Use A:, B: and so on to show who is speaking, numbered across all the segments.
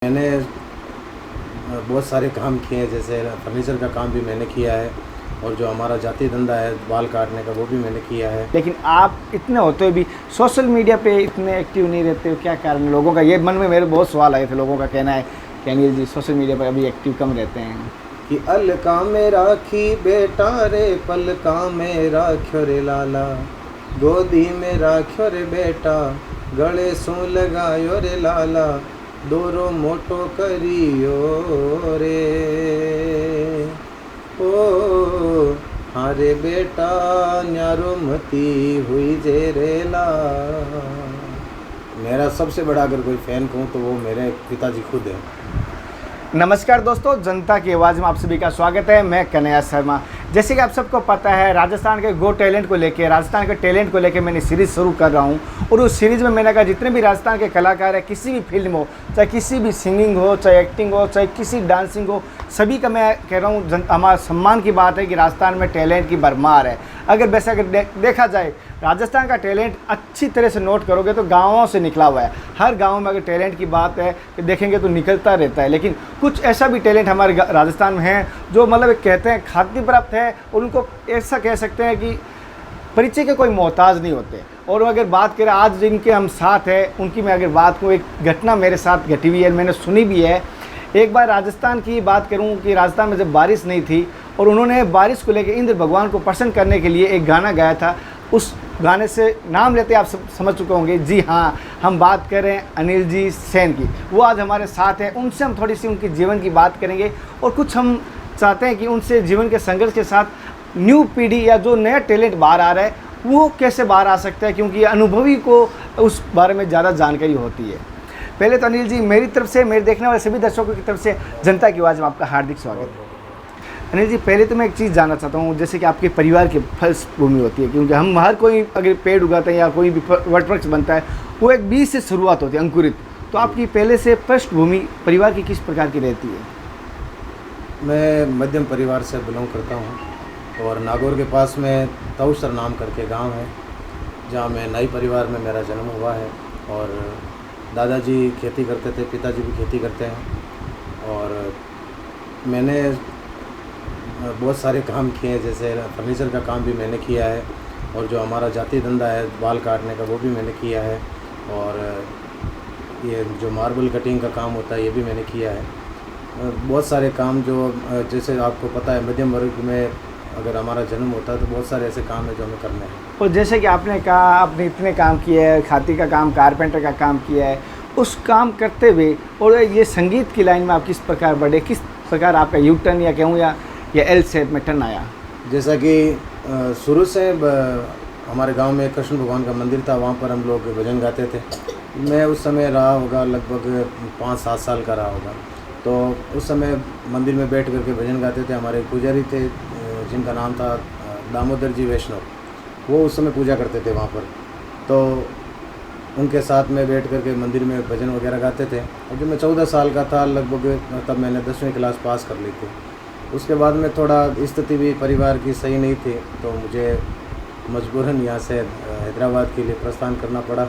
A: मैंने बहुत सारे काम किए हैं, जैसे फर्नीचर का काम भी मैंने किया है और जो हमारा जाति धंधा है बाल काटने का वो भी मैंने किया है।
B: लेकिन आप इतने होते हुए भी सोशल मीडिया पे इतने एक्टिव नहीं रहते हो, क्या कारण है? लोगों का ये मन में मेरे बहुत सवाल आए थे। लोगों का कहना है कि अनिल जी सोशल मीडिया पर अभी एक्टिव कम रहते हैं।
A: कि अलका में राखी बेटा रे, पलका में राख्यो रे लाला, गोदी में राख्यो रे बेटा, गले सू लगायो रे लाला, दोरो मोटो करियो रे ओ हारे बेटा, न्यारो मती हुई जे रेला। मेरा सबसे बड़ा अगर कोई फ़ैन कहूँ तो वो मेरे पिताजी खुद हैं।
B: नमस्कार दोस्तों, जनता की आवाज़ में आप सभी का स्वागत है। मैं कन्हैया शर्मा। जैसे कि आप सबको पता है, राजस्थान के गो टैलेंट को लेके, राजस्थान के टैलेंट को लेके मैंने सीरीज़ शुरू कर रहा हूँ। और उस सीरीज़ में मैंने कहा जितने भी राजस्थान के कलाकार हैं, किसी भी फील्ड में हो, चाहे किसी भी सिंगिंग हो, चाहे एक्टिंग हो, चाहे किसी डांसिंग हो, सभी का मैं कह रहा हूँ हमारा सम्मान की बात है कि राजस्थान में टैलेंट की भरमार है। अगर वैसे देखा जाए, राजस्थान का टैलेंट अच्छी तरह से नोट करोगे तो गाँवों से निकला हुआ है। हर गाँव में अगर टैलेंट की बात है कि देखेंगे तो निकलता रहता है। लेकिन कुछ ऐसा भी टैलेंट हमारे राजस्थान में है जो मतलब कहते हैं ख्याति प्राप्त है, और उनको ऐसा कह सकते हैं कि परिचय के कोई मोहताज नहीं होते। और अगर बात करें आज जिनके हम साथ हैं, उनकी मैं अगर बात करूँ, एक घटना मेरे साथ घटी हुई है, मैंने सुनी भी है। एक बार राजस्थान की बात करूं कि राजस्थान में जब बारिश नहीं थी और उन्होंने बारिश को लेकर इंद्र भगवान को प्रसन्न करने के लिए एक गाना गाया था। उस गाने से नाम लेते आप सब समझ चुके होंगे। जी हाँ, हम बात कर रहे हैं अनिल जी सेन की। वो आज हमारे साथ हैं। उनसे हम थोड़ी सी उनके जीवन की बात करेंगे और कुछ हम चाहते हैं कि उनसे जीवन के संघर्ष के साथ न्यू पीढ़ी या जो नया टैलेंट बाहर आ रहा है वो कैसे बाहर आ सकता है, क्योंकि अनुभवी को उस बारे में ज़्यादा जानकारी होती है। पहले तो अनिल जी, मेरी तरफ से, मेरे देखने वाले सभी दर्शकों की तरफ से जनता की आवाज़ में आपका हार्दिक स्वागत है। अनिल जी, पहले तो मैं एक चीज़ जानना चाहता हूँ, जैसे कि आपके परिवार की फर्स्ट भूमि होती है, क्योंकि हम हर कोई अगर पेड़ उगाते हैं या कोई भी वटवृक्ष बनता है वो एक बीज से शुरुआत होती है, अंकुरित। तो आपकी पहले से फर्स्ट भूमि परिवार की किस प्रकार की रहती है?
A: मैं मध्यम परिवार से बिलोंग करता हूँ और नागौर के पास में तौसर नाम करके गांव है, जहाँ मैं नई परिवार में मेरा जन्म हुआ है। और दादाजी खेती करते थे, पिताजी भी खेती करते हैं। और मैंने बहुत सारे काम किए हैं, जैसे फर्नीचर का काम भी मैंने किया है और जो हमारा जाति धंधा है बाल काटने का वो भी मैंने किया है। और ये जो मार्बल कटिंग का काम होता है ये भी मैंने किया है। बहुत सारे काम जो जैसे आपको पता है मध्यम वर्ग में अगर हमारा जन्म होता है तो बहुत सारे ऐसे काम है जो हमें करने हैं।
B: और जैसे कि आपने कहा आपने इतने काम किए हैं, खाती का काम, कारपेंटर का काम किया है, उस काम करते हुए और ये संगीत की लाइन में आप किस प्रकार बढ़े, किस प्रकार आपका यू टर्न या कहूँ या एल शेप में टर्न आया?
A: जैसा कि शुरू से हमारे गांव में कृष्ण भगवान का मंदिर था, वहाँ पर हम लोग भजन गाते थे। मैं उस समय रहा होगा लगभग 5-7 साल का रहा होगा। तो उस समय मंदिर में बैठ करके भजन गाते थे। हमारे पुजारी थे जिनका नाम था दामोदर जी वैष्णव, वो उस समय पूजा करते थे वहाँ पर। तो उनके साथ में बैठ करके मंदिर में भजन वगैरह गाते थे। और जब मैं 14 साल का था लगभग, तब मैंने 10वीं क्लास पास कर ली थी। उसके बाद में थोड़ा स्थिति भी परिवार की सही नहीं थी, तो मुझे मजबूरन यहाँ से हैदराबाद के लिए प्रस्थान करना पड़ा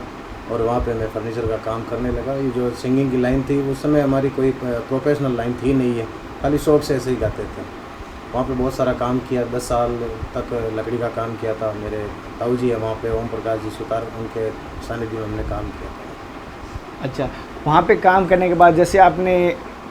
A: और वहाँ पे मैं फर्नीचर का काम करने लगा। ये जो सिंगिंग की लाइन थी उस समय हमारी कोई प्रोफेशनल लाइन थी नहीं है, खाली शौक से ऐसे ही गाते थे। वहाँ पे बहुत सारा काम किया, 10 साल तक लकड़ी का काम किया था। मेरे ताऊ जी है वहाँ पे, ओम प्रकाश जी सुतार, उनके सानिध्य में हमने काम किया था।
B: अच्छा, वहाँ पे काम करने के बाद जैसे आपने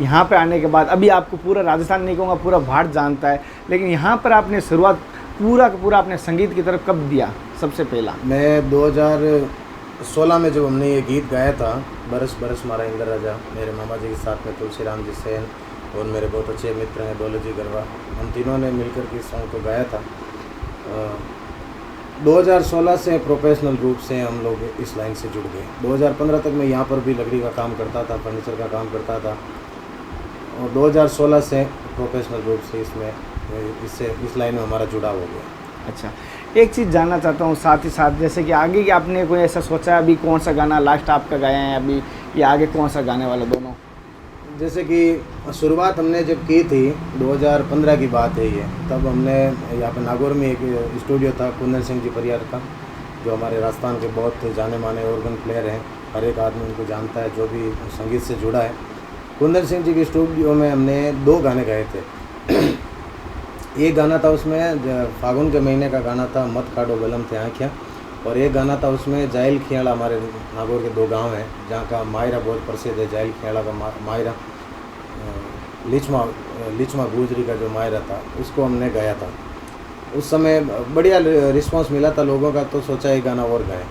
B: यहाँ पे आने के बाद, अभी आपको पूरा राजस्थान नहीं कहूँगा, पूरा भारत जानता है, लेकिन यहाँ पर आपने शुरुआत पूरा का पूरा अपने संगीत की तरफ कब दिया सबसे पहला?
A: मैं 2016 में जब हमने ये गीत गाया था, बरस बरस मारा इंद्र राजा, मेरे मामा जी के साथ में तुलसी राम जी सेन और मेरे बहुत अच्छे मित्र हैं दौलत जी गरवा, हम तीनों ने मिलकर के इस सॉन्ग को गाया था। 2016 से प्रोफेशनल रूप से हम लोग इस लाइन से जुड़ गए। 2015 तक मैं यहाँ पर भी लकड़ी का काम करता था, फर्नीचर का काम करता था, और 2016 से प्रोफेशनल रूप से इस लाइन में हमारा जुड़ाव हो गया।
B: अच्छा, एक चीज़ जानना चाहता हूँ साथ ही साथ, जैसे कि आगे की आपने कोई ऐसा सोचा अभी कौन सा गाना लास्ट आपका गाया है अभी, या आगे कौन सा गाने वाला दोनों?
A: जैसे कि शुरुआत हमने जब की थी 2015 की बात है ये, तब हमने यहाँ पे नागौर में एक स्टूडियो था कुंदन सिंह जी परियार का, जो हमारे राजस्थान के बहुत जाने माने ऑर्गन प्लेयर हैं। हर एक आदमी उनको जानता है जो भी संगीत से जुड़ा है। कुंदन सिंह जी के स्टूडियो में हमने 2 गाने गाए थे। एक गाना था उसमें फागुन के महीने का गाना था, मत काटो बलम थे आँखियाँ, और एक गाना था उसमें जाइल खियाड़ा, हमारे नागौर के 2 गांव हैं जहाँ का मायरा बहुत प्रसिद्ध है। जाइल खियाड़ा का मायरा, लिचमा गुजरी का जो मायरा था, उसको हमने गाया था। उस समय बढ़िया रिस्पांस मिला था लोगों का, तो सोचा ये गाना और गाएं।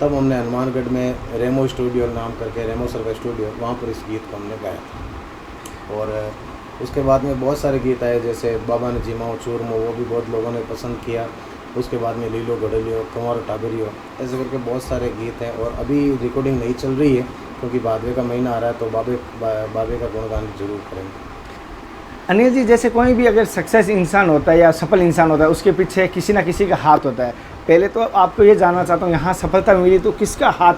A: तब हमने हनुमानगढ़ में रेमो स्टूडियो नाम करके, रेमो सर का स्टूडियो, वहाँ पर इस गीत को हमने गाया था। और उसके बाद में बहुत सारे गीत आए, जैसे बाबा ने जिमाओ चूरमो, वो भी बहुत लोगों ने पसंद किया। उसके बाद में लीलो गडलियो, कंवर टाबरियो, ऐसे करके बहुत सारे गीत हैं। और अभी रिकॉर्डिंग नहीं चल रही है क्योंकि भादवे का महीना आ रहा है, तो बाबे का गुणगान जरूर करेंगे।
B: अनिल जी, जैसे कोई भी अगर सक्सेस इंसान होता है या सफल इंसान होता है, उसके पीछे किसी ना किसी का हाथ होता है। पहले तो आपको ये जानना चाहता हूँ, यहाँ सफलता मिली तो किसका हाथ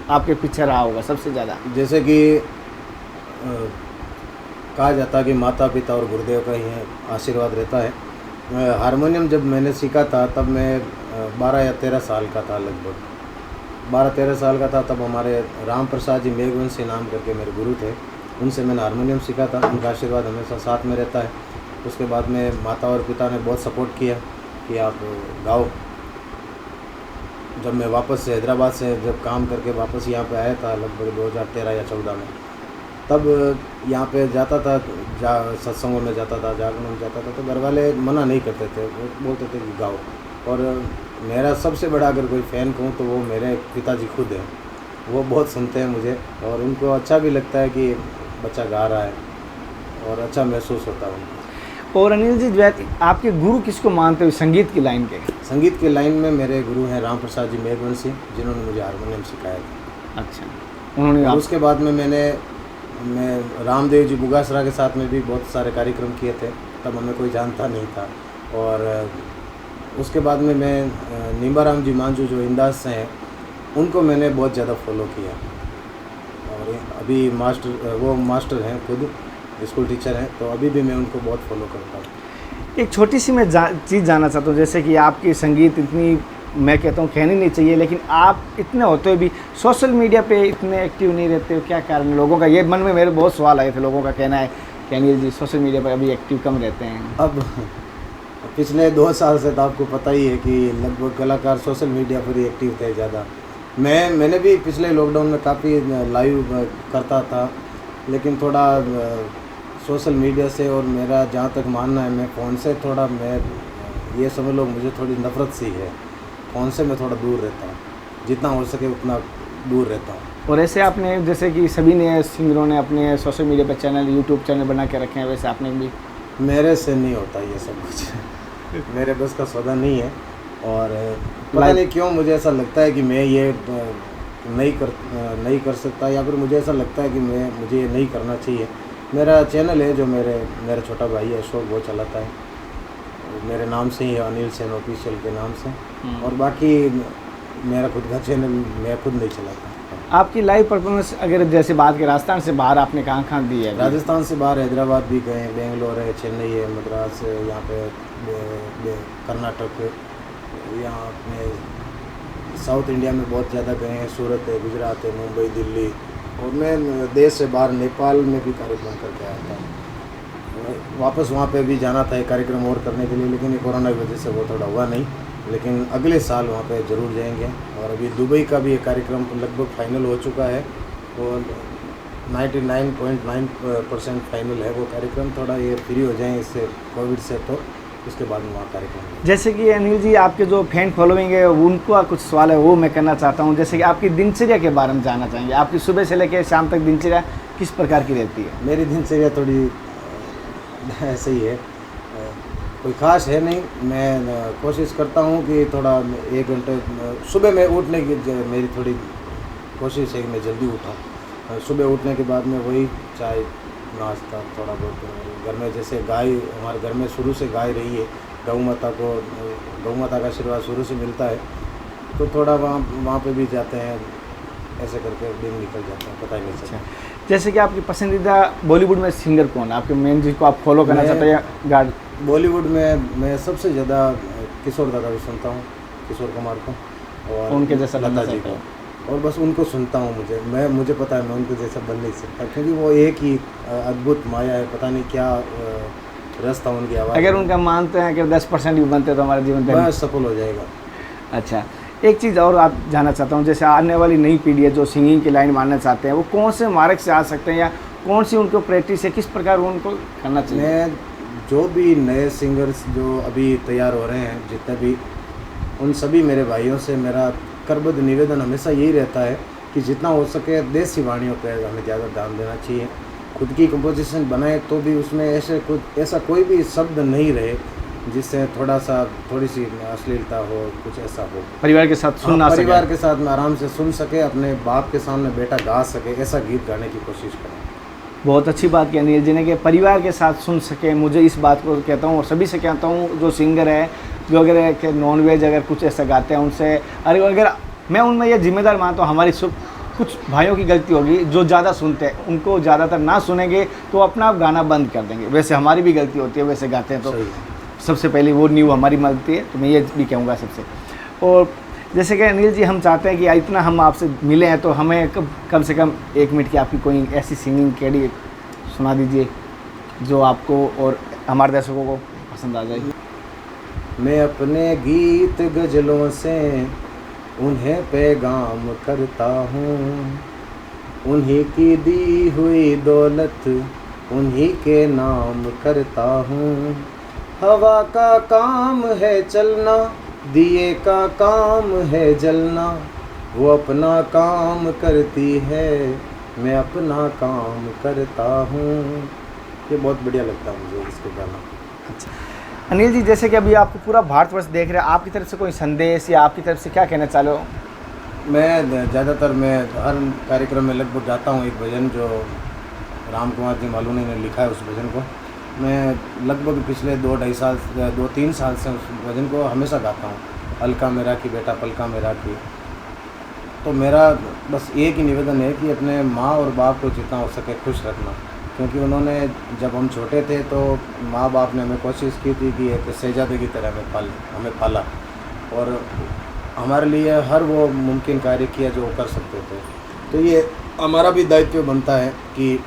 B: आपके पीछे रहा होगा सबसे ज़्यादा?
A: जैसे कि कहा जाता है कि माता पिता और गुरुदेव का ही आशीर्वाद रहता है। हारमोनियम जब मैंने सीखा था तब मैं 12 या 13 साल का था, लगभग 12-13 साल का था। तब हमारे राम प्रसाद जी मेघवंशी नाम करके मेरे गुरु थे, उनसे मैंने हारमोनियम सीखा था। उनका आशीर्वाद हमेशा साथ में रहता है। उसके बाद में माता और पिता ने बहुत सपोर्ट किया कि आप गाओ। जब मैं वापस से हैदराबाद से जब काम करके वापस यहाँ पे आया था, लगभग 2013 या 14 में, तब यहाँ पे जाता था, सत्संगों में जाता था, जागरण में जाता था, तो घर वाले मना नहीं करते थे, वो बोलते थे कि गाओ। और मेरा सबसे बड़ा अगर कोई फ़ैन कहूँ तो वो मेरे पिताजी खुद हैं। वो बहुत सुनते हैं मुझे और उनको अच्छा भी लगता है कि बच्चा गा रहा है और अच्छा महसूस होता है उनको।
B: और अनिल जी, जो है आपके गुरु किसको मानते हो संगीत की लाइन के?
A: संगीत की लाइन में मेरे गुरु हैं राम प्रसाद जी मेघवंशी, जिन्होंने मुझे हारमोनियम सिखाया था।
B: अच्छा, उन्होंने
A: उसके बाद में मैं रामदेव जी बुगासरा के साथ में भी बहुत सारे कार्यक्रम किए थे, तब हमें कोई जानता नहीं था। और उसके बाद में मैं नीमाराम जी मांझू जो इंदास से हैं, उनको मैंने बहुत ज़्यादा फॉलो किया। और अभी वो मास्टर हैं, खुद स्कूल टीचर हैं, तो अभी भी मैं उनको बहुत फॉलो करता हूँ।
B: एक छोटी सी मैं चीज़ जानना चाहता हूँ, जैसे कि आपकी संगीत इतनी, मैं कहता हूँ कहनी नहीं चाहिए, लेकिन आप इतने होते हुए भी सोशल मीडिया पे इतने एक्टिव नहीं रहते हो, क्या कारण? लोगों का ये मन में मेरे बहुत सवाल आए थे, लोगों का कहना है कि अनिल जी सोशल मीडिया पर अभी एक्टिव कम रहते हैं।
A: अब पिछले 2 साल से तो आपको पता ही है कि लगभग कलाकार सोशल मीडिया पर ही एक्टिव थे ज़्यादा। मैंने भी पिछले लॉकडाउन में काफ़ी लाइव करता था, लेकिन थोड़ा सोशल मीडिया से, और मेरा जहाँ तक मानना है, मैं फ़ोन से थोड़ा, मैं ये समझ लो मुझे थोड़ी नफ़रत सी है। फ़ोन से मैं थोड़ा दूर रहता हूँ, जितना हो सके उतना दूर रहता हूँ।
B: और ऐसे आपने, जैसे कि सभी ने सिंगरों ने अपने सोशल मीडिया पर चैनल, यूट्यूब चैनल बना के रखे हैं, वैसे आपने भी?
A: मेरे से नहीं होता ये सब कुछ मेरे बस का सौदा नहीं है। और पता नहीं क्यों मुझे ऐसा लगता है कि मैं ये नहीं कर सकता, या फिर मुझे ऐसा लगता है कि मुझे ये नहीं करना चाहिए। मेरा चैनल है जो मेरा छोटा भाई है अशोक, वो चलाता है, मेरे नाम से ही है, अनिल सेन ऑफिशियल के नाम से। और बाकी मेरा खुद का चैनल मैं खुद नहीं चलाता।
B: आपकी लाइव परफॉर्मेंस अगर जैसे बात की, राजस्थान से बाहर आपने कहाँ दी है?
A: राजस्थान से बाहर हैदराबाद भी गए, बेंगलोर है, चेन्नई है, मद्रास है, यहाँ पे कर्नाटक, यहाँ अपने साउथ इंडिया में बहुत ज़्यादा गए हैं, सूरत है, गुजरात है, मुंबई, दिल्ली, और मैं देश से बाहर नेपाल में भी कार्यक्रम करके आया था। वापस वहाँ पे भी जाना था एक कार्यक्रम और करने के लिए, लेकिन ये कोरोना की वजह से वो थोड़ा हुआ नहीं, लेकिन अगले साल वहाँ पे ज़रूर जाएंगे। और अभी दुबई का भी एक कार्यक्रम लगभग फाइनल हो चुका है, और 99.9% फाइनल है वो कार्यक्रम। थोड़ा ये फ्री हो जाएँ इससे, कोविड से, तो उसके बाद में वहाँ कार्यक्रम।
B: जैसे कि अनिल जी, आपके जो फैन फॉलोइंग है उनको कुछ सवाल है वो मैं करना चाहता हूँ। जैसे कि आपकी दिनचर्या के बारे में जानना चाहेंगे, आपकी सुबह से लेकर शाम तक दिनचर्या किस प्रकार की रहती है?
A: मेरी दिनचर्या थोड़ी ऐसे ही है, कोई ख़ास है नहीं। मैं कोशिश करता हूँ कि थोड़ा 1 घंटे सुबह में उठने की मेरी थोड़ी कोशिश है कि मैं जल्दी उठाऊँ। सुबह उठने के बाद में वही चाय नाश्ता, थोड़ा बहुत घर में, जैसे गाय, हमारे घर में शुरू से गाय रही है, गौ माता का आशीर्वाद शुरू से मिलता है, तो थोड़ा वहाँ पे भी जाते हैं, ऐसे करके दिन निकल जाता है, पता ही नहीं चलता।
B: जैसे कि आपकी पसंदीदा बॉलीवुड में सिंगर कौन है, आपके मेन जिसको आप फॉलो करना चाहते हैं या गार्ड?
A: बॉलीवुड में मैं सबसे ज़्यादा किशोर दादा को सुनता हूँ, किशोर कुमार को, और
B: उनके जैसा
A: लता जी को। और बस उनको सुनता हूँ। मुझे पता है मैं उनको जैसा बन नहीं सकता, क्योंकि वो एक ही अद्भुत माया है, पता नहीं क्या रस था उनकी आवाज़।
B: अगर उनका मानते हैं कि 10% भी बनते तो हमारा जीवन
A: बस सफल हो जाएगा।
B: अच्छा, एक चीज़ और आप जानना चाहता हूँ, जैसे आने वाली नई पीढ़ी है जो सिंगिंग की लाइन मानना चाहते हैं, वो कौन से मार्ग से आ सकते हैं या कौन सी उनको प्रैक्टिस है, किस प्रकार उनको करना चाहिए?
A: मैं जो भी नए सिंगर्स जो अभी तैयार हो रहे हैं, जितने भी, उन सभी मेरे भाइयों से मेरा करबद्ध निवेदन हमेशा यही रहता है कि जितना हो सके देसी वाणियों पर हमें ज़्यादा ध्यान देना चाहिए। खुद की कंपोजिशन बनाए तो भी उसमें ऐसा कोई भी शब्द नहीं रहे जिससे थोड़ी सी अश्लीलता हो, कुछ ऐसा हो।
B: परिवार के साथ सुनना सके,
A: परिवार के साथ में आराम से सुन सके, अपने बाप के सामने बेटा गा सके, ऐसा गीत गाने की कोशिश करें।
B: बहुत अच्छी बात की अनिल जी ने कि परिवार के साथ सुन सके। मुझे इस बात को कहता हूँ और सभी से कहता हूँ जो सिंगर है, जो अगर नॉन वेज अगर कुछ ऐसा गाते हैं उनसे, अगर मैं उनमें यह जिम्मेदार मानता हूँ, हमारी कुछ भाइयों की गलती होगी जो ज़्यादा सुनते हैं, उनको ज़्यादातर ना सुनेंगे तो अपना आप गाना बंद कर देंगे। वैसे हमारी भी गलती होती है, वैसे गाते हैं तो सबसे पहले वो न्यू हमारी गलती है, तो मैं ये भी कहूँगा सबसे। और जैसे कि अनिल जी हम चाहते हैं कि इतना हम आपसे मिले हैं तो हमें कम से कम 1 मिनट की आपकी कोई ऐसी सिंगिंग कैडी सुना दीजिए जो आपको और हमारे दर्शकों को पसंद आ जाएगी।
A: मैं अपने गीत गज़लों से उन्हें पैगाम करता हूँ, उन्हीं की दी हुई दौलत उन्हीं के नाम करता हूँ। हवा का काम है चलना, दिए का काम है जलना, वो अपना काम करती है, मैं अपना काम करता हूँ। ये बहुत बढ़िया लगता है मुझे इसको गाना।
B: अच्छा अनिल जी, जैसे कि अभी आपको पूरा भारतवर्ष देख रहे हैं, आपकी तरफ से कोई संदेश या आपकी तरफ से क्या कहना चाह रहे हो?
A: मैं ज़्यादातर हर कार्यक्रम में लगभग गाता हूँ एक भजन जो राम कुमार जी मालूनी ने लिखा है। उस भजन को मैं लगभग पिछले 2-3 साल से उस भजन को हमेशा गाता हूँ। अलका मेरा की बेटा पलका मेरा की। तो मेरा बस एक ही निवेदन है कि अपने माँ और बाप को जितना हो सके खुश रखना, क्योंकि उन्होंने जब हम छोटे थे तो माँ बाप ने हमें कोशिश की थी कि एक शहजादे की तरह हमें पाला और हमारे लिए हर वो मुमकिन कार्य किया जो कर सकते थे। तो ये हमारा भी दायित्व बनता है कि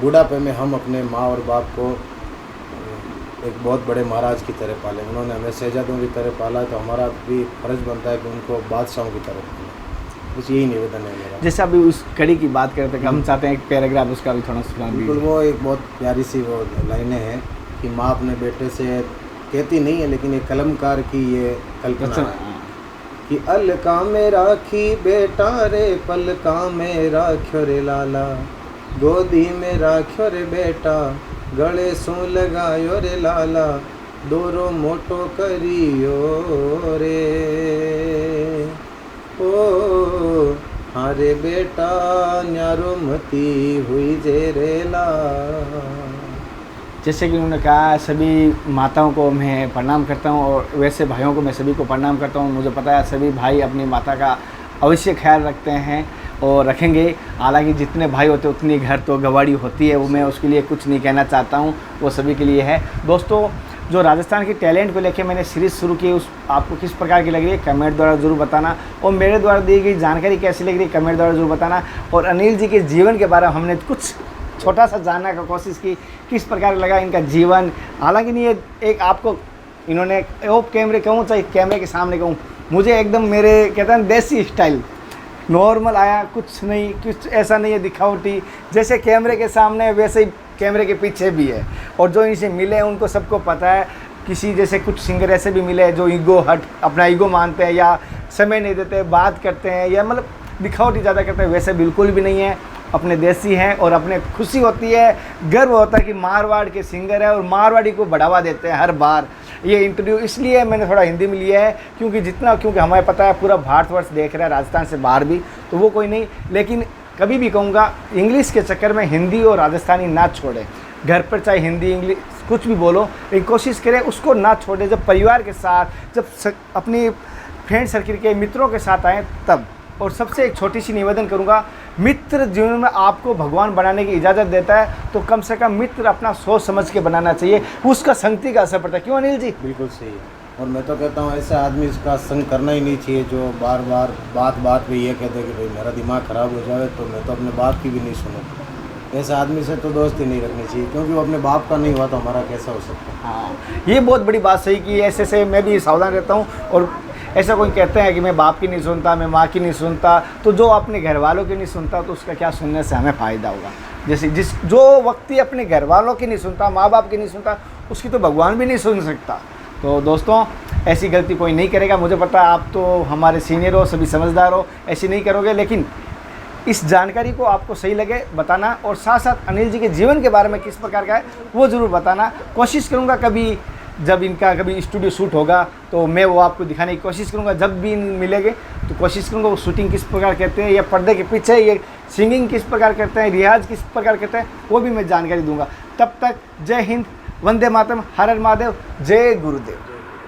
A: बुढ़ापे में हम अपने माँ और बाप को एक बहुत बड़े महाराज की तरह पालें। उन्होंने हमें शहजादों की तरह पाला, तो हमारा भी फर्ज बनता है कि उनको बादशाहों की तरह पालें। बस यही निवेदन है मेरा।
B: जैसे अभी उस कड़ी की बात करते हैं, हम चाहते हैं एक पैराग्राफ उसका भी थोड़ा सुना
A: बिल्कुल। वो एक बहुत प्यारी सी वो लाइनें हैं कि माँ अपने बेटे से कहती नहीं है, लेकिन एक कलमकार की ये कल्पना है कि अलका में राखी बेटा रे, पलका में राख्यो रे लाला, गोदी में राख्यो रे बेटा, गले सो लगायो रे लाला, दोरो मोटो करियो रे ओ हारे बेटा, न्यारो मती हुई जे रेला।
B: जैसे कि उन्होंने कहा, सभी माताओं को मैं प्रणाम करता हूँ और वैसे भाइयों को मैं सभी को प्रणाम करता हूँ। मुझे पता है सभी भाई अपनी माता का अवश्य ख्याल रखते हैं और रखेंगे। हालांकि जितने भाई होते उतनी घर तो गवाड़ी होती है, वो मैं उसके लिए कुछ नहीं कहना चाहता हूँ, वो सभी के लिए है। दोस्तों, जो राजस्थान की टैलेंट को लेकर मैंने सीरीज़ शुरू की, उस आपको किस प्रकार की लग रही है कमेंट द्वारा ज़रूर बताना, और मेरे द्वारा दी गई जानकारी कैसी लग रही है कमेंट द्वारा ज़रूर बताना। और अनिल जी के जीवन के बारे में हमने कुछ छोटा सा जानने का कोशिश की, किस प्रकार लगा इनका जीवन। हालांकि नहीं, ये एक आपको इन्होंने ओप कैमरे कहूँ चाहे कैमरे के सामने कहूँ, मुझे एकदम मेरे कहते हैं देसी स्टाइल नॉर्मल आया, कुछ नहीं, कुछ ऐसा नहीं है दिखावटी। जैसे कैमरे के सामने वैसे ही कैमरे के पीछे भी है। और जो इनसे मिले उनको सबको पता है, किसी जैसे कुछ सिंगर ऐसे भी मिले जो अपना ईगो मानते हैं या समय नहीं देते, बात करते हैं या मतलब दिखावटी ज़्यादा करते हैं, वैसे बिल्कुल भी नहीं है। अपने देसी हैं और अपने खुशी होती है, गर्व होता है कि मारवाड़ के सिंगर है और मारवाड़ी को बढ़ावा देते हैं हर बार। ये इंटरव्यू इसलिए मैंने थोड़ा हिंदी में लिया है क्योंकि हमें पता है पूरा भारतवर्ष देख रहा है, राजस्थान से बाहर भी, तो वो कोई नहीं। लेकिन कभी भी कहूँगा, इंग्लिश के चक्कर में हिंदी और राजस्थानी ना छोड़े। घर पर चाहे हिंदी इंग्लिश कुछ भी बोलो, लेकिन कोशिश करें उसको ना छोड़े। जब परिवार के साथ, जब अपनी फ्रेंड सर्किल के मित्रों के साथ आएँ तब। और सबसे एक छोटी सी निवेदन करूंगा, मित्र जीवन में आपको भगवान बनाने की इजाज़त देता है, तो कम से कम मित्र अपना सोच समझ के बनाना चाहिए, उसका संगति का असर पड़ता है। क्यों अनिल जी?
A: बिल्कुल सही है। और मैं तो कहता हूँ ऐसे आदमी इसका संग करना ही नहीं चाहिए जो बार बार बात पे ये कहते कि भाई मेरा दिमाग ख़राब हो जाए तो मैं तो अपने बाप की भी नहीं सुनूँ। ऐसे आदमी से तो दोस्ती नहीं रखनी चाहिए, क्योंकि वो अपने बाप का नहीं हुआ तो हमारा कैसा हो सकता है।
B: हाँ, ये बहुत बड़ी बात सही की। ऐसे से मैं भी सावधान रहता हूँ। और ऐसा कोई कहते हैं कि मैं बाप की नहीं सुनता, मैं माँ की नहीं सुनता, तो जो अपने घर वालों की नहीं सुनता तो उसका क्या सुनने से हमें फ़ायदा होगा। जैसे जो व्यक्ति अपने घर वालों की नहीं सुनता, माँ बाप की नहीं सुनता, उसकी तो भगवान भी नहीं सुन सकता। तो दोस्तों, ऐसी गलती कोई नहीं करेगा। मुझे पता है आप तो हमारे सीनियर हो, सभी समझदार हो, ऐसी नहीं करोगे। लेकिन इस जानकारी को आपको सही लगे बताना, और साथ साथ अनिल जी के जीवन के बारे में किस प्रकार का है वो ज़रूर बताना। कोशिश करूँगा कभी जब इनका कभी स्टूडियो शूट होगा तो मैं वो आपको दिखाने की कोशिश करूँगा। जब भी मिलेंगे तो कोशिश करूँगा वो शूटिंग किस प्रकार करते हैं, या पर्दे के पीछे ये सिंगिंग किस प्रकार करते हैं, रियाज किस प्रकार करते हैं, वो भी मैं जानकारी दूँगा। तब तक जय हिंद, वंदे मातरम, हर हर महादेव, जय गुरुदेव।